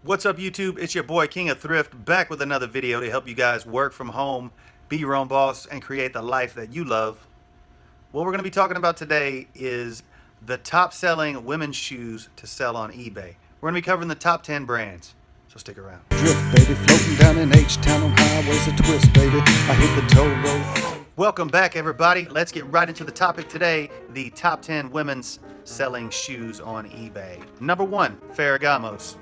What's up, YouTube? It's your boy King of Thrift, back with another video to help you guys work from home, be your own boss, and create the life that you love. What we're going to be talking about today is the top selling women's shoes to sell on eBay. We're going to be covering the top 10 brands, so stick around. Drift, baby, floating down in H-Town on highways of twist, baby. I hit the toll road. Welcome back, everybody. Let's get right into the topic today, the top 10 women's selling shoes on eBay. Number 1, Ferragamos.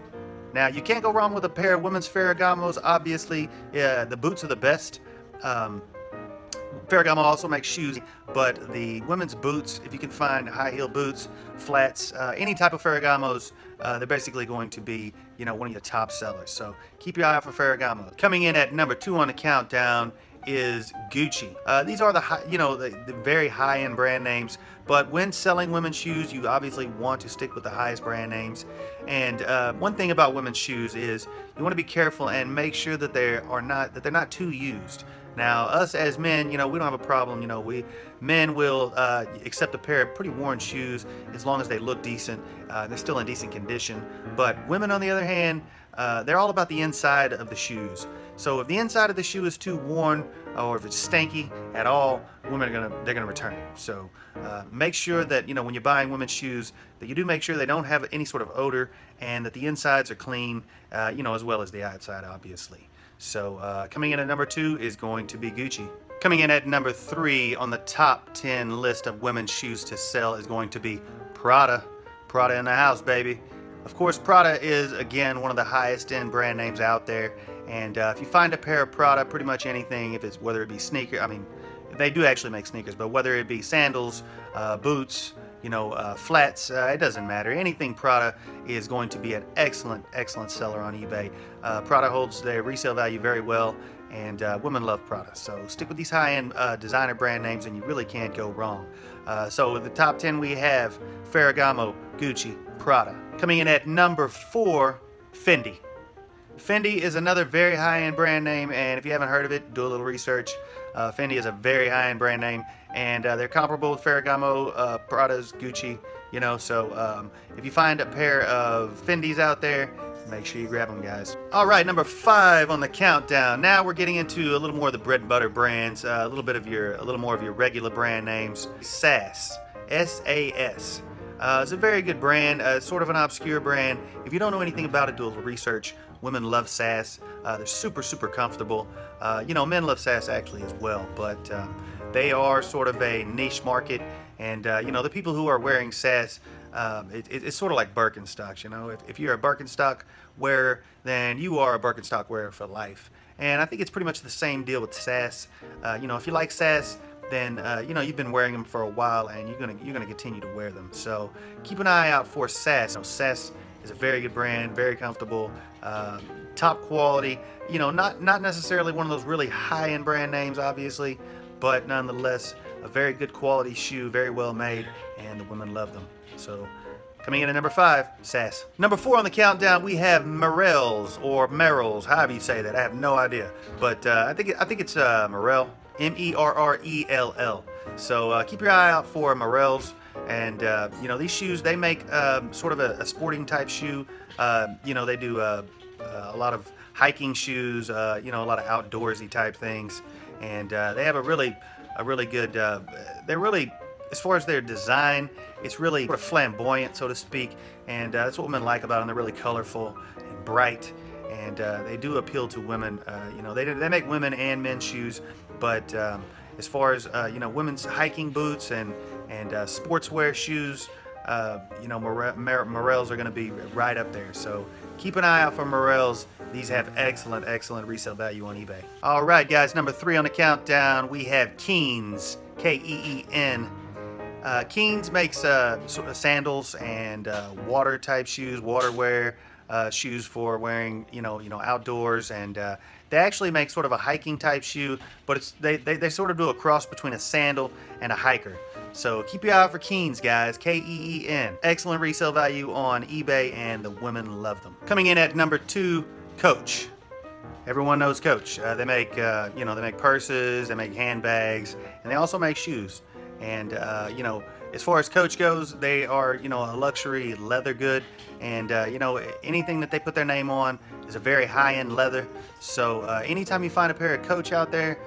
Now, you can't go wrong with a pair of women's Ferragamos. Obviously, the boots are the best. Ferragamo also makes shoes, but the women's boots, if you can find high heel boots, flats, any type of Ferragamos, they're basically going to be, one of your top sellers. So keep your eye out for Ferragamo. Coming in at number 2 on the countdown is Gucci. These are the very high-end brand names, but when selling women's shoes, you obviously want to stick with the highest brand names. And one thing about women's shoes is you want to be careful and make sure that they're not too used. Now, us as men, we don't have a problem. Men will accept a pair of pretty worn shoes as long as they look decent. They're still in decent condition. But women, on the other hand, they're all about the inside of the shoes. So if the inside of the shoe is too worn, or if it's stanky at all, women they're gonna return it. So make sure that when you're buying women's shoes, that you do make sure they don't have any sort of odor, and that the insides are clean, as well as the outside, obviously. So coming in at number 2 is going to be Gucci. Coming in at number 3 on the top 10 list of women's shoes to sell is going to be Prada. Prada in the house, baby. Of course, Prada is, again, one of the highest end brand names out there. And if you find a pair of Prada, pretty much anything, whether it be sneaker, they do actually make sneakers, but whether it be sandals, boots, flats, it doesn't matter. Anything Prada is going to be an excellent seller on eBay. Prada holds their resale value very well, and women love Prada. So stick with these high-end designer brand names, and you really can't go wrong. So with the top 10 we have Ferragamo, Gucci, Prada. Coming in at number 4, Fendi. Fendi is another very high-end brand name, and if you haven't heard of it, do a little research. Fendi is a very high-end brand name, and they're comparable with Ferragamo, Prada's, Gucci, so if you find a pair of Fendis out there, make sure you grab them, guys. All right, number 5 on the countdown. Now we're getting into a little more of the bread and butter brands, a little more of your regular brand names. SAS, S-A-S. It's a very good brand, sort of an obscure brand. If you don't know anything about it, do a little research. Women love SAS. They're super comfortable. Men love SAS actually as well, but they are sort of a niche market. And the people who are wearing SAS, it's sort of like Birkenstocks. If you're a Birkenstock wearer, then you are a Birkenstock wearer for life. And I think it's pretty much the same deal with SAS. If you like SAS, then you've been wearing them for a while, and you're gonna continue to wear them. So keep an eye out for SAS. SAS is a very good brand, very comfortable, top quality. Not necessarily one of those really high-end brand names, obviously, but nonetheless a very good quality shoe, very well made, and the women love them. So coming in at number 5, SAS. Number 4 on the countdown, we have Merrell's, or Merrell's, however you say that. I have no idea, but I think it's Merrell. M-E-R-R-E-L-L. So keep your eye out for Merrell's. And these shoes, they make sort of a sporting type shoe. They do a lot of hiking shoes, a lot of outdoorsy type things. And they have a really good, they're really, as far as their design, it's really sort of flamboyant, so to speak. And that's what women like about them. They're really colorful and bright. And they do appeal to women. They make women and men's shoes, but as far as women's hiking boots and sportswear shoes, Merrell's are going to be right up there. So keep an eye out for Merrell's. These have excellent resale value on eBay. All right, guys, number 3 on the countdown, we have Keen's, K-E-E-N. Keen's makes sort of sandals and water type shoes, waterwear. Shoes for wearing, outdoors, and they actually make sort of a hiking type shoe, but they sort of do a cross between a sandal and a hiker. So keep your eye out for Keen's, guys, K-E-E-N. Excellent resale value on eBay, and the women love them. Coming in at number 2, Coach. Everyone knows Coach. They make they make purses, they make handbags, and they also make shoes. And as far as Coach goes, they are, a luxury leather good, and anything that they put their name on is a very high-end leather. So anytime you find a pair of Coach out there,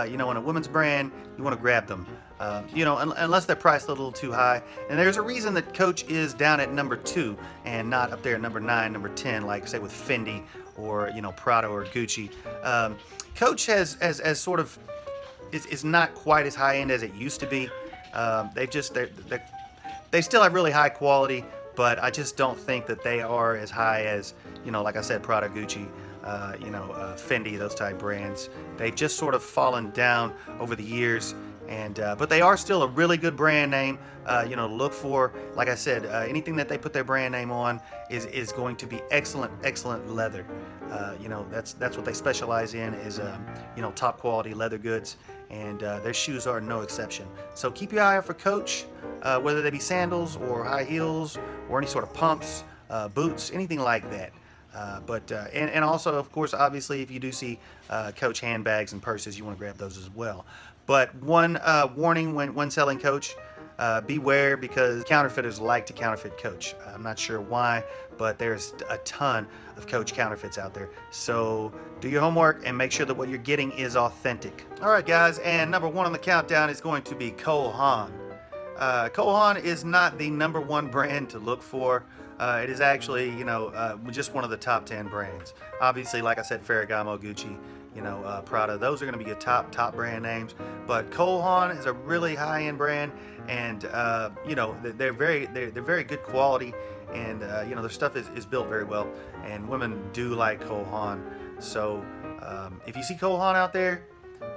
in a women's brand, you want to grab them. Unless they're priced a little too high. And there's a reason that Coach is down at number 2 and not up there at number 9, number 10, like say with Fendi or Prada or Gucci. Coach has sort of is not quite as high end as it used to be. They still have really high quality, but I just don't think that they are as high as like I said, Prada, Gucci, Fendi, those type brands. They've just sort of fallen down over the years. And but they are still a really good brand name, to look for. Like I said, anything that they put their brand name on is going to be excellent leather. That's what they specialize in, is top quality leather goods, and their shoes are no exception. So keep your eye out for Coach, whether they be sandals or high heels or any sort of pumps, boots, anything like that. And also, of course, obviously, if you do see Coach handbags and purses, you want to grab those as well. But one warning when selling Coach, beware, because counterfeiters like to counterfeit Coach. I'm not sure why, but there's a ton of Coach counterfeits out there. So do your homework and make sure that what you're getting is authentic. All right, guys, and number 1 on the countdown is going to be Cole Haan. Cole Haan is not the number 1 brand to look for. It is actually, just one of the top 10 brands. Obviously, like I said, Ferragamo, Gucci, Prada, those are going to be your top brand names. But Cole Haan is a really high-end brand, and they're very good quality, and their stuff is built very well, and women do like Cole Haan. So if you see Cole Haan out there,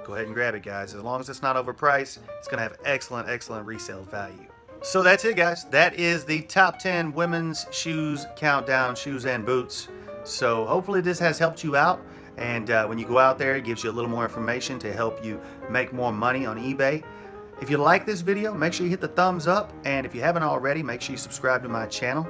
go ahead and grab it, guys. As long as it's not overpriced, it's going to have excellent resale value. So that's it, guys. That is the top 10 women's shoes countdown, shoes and boots. So hopefully this has helped you out. And when you go out there, it gives you a little more information to help you make more money on eBay. If you like this video, make sure you hit the thumbs up. And if you haven't already, make sure you subscribe to my channel.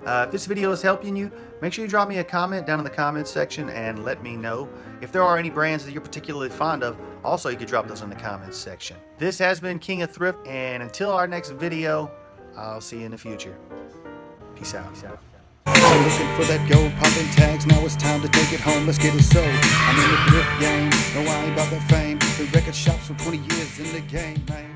If this video is helping you, make sure you drop me a comment down in the comments section and let me know if there are any brands that you're particularly fond of. Also, you can drop those in the comments section. This has been King of Thrift, and until our next video, I'll see you in the future. Peace out. I'm looking for that gold popping tags, now it's time to take it home, let's get it sold. I'm in the thrift game, no I ain't about that fame. Been record shops for 20 years in the game, man.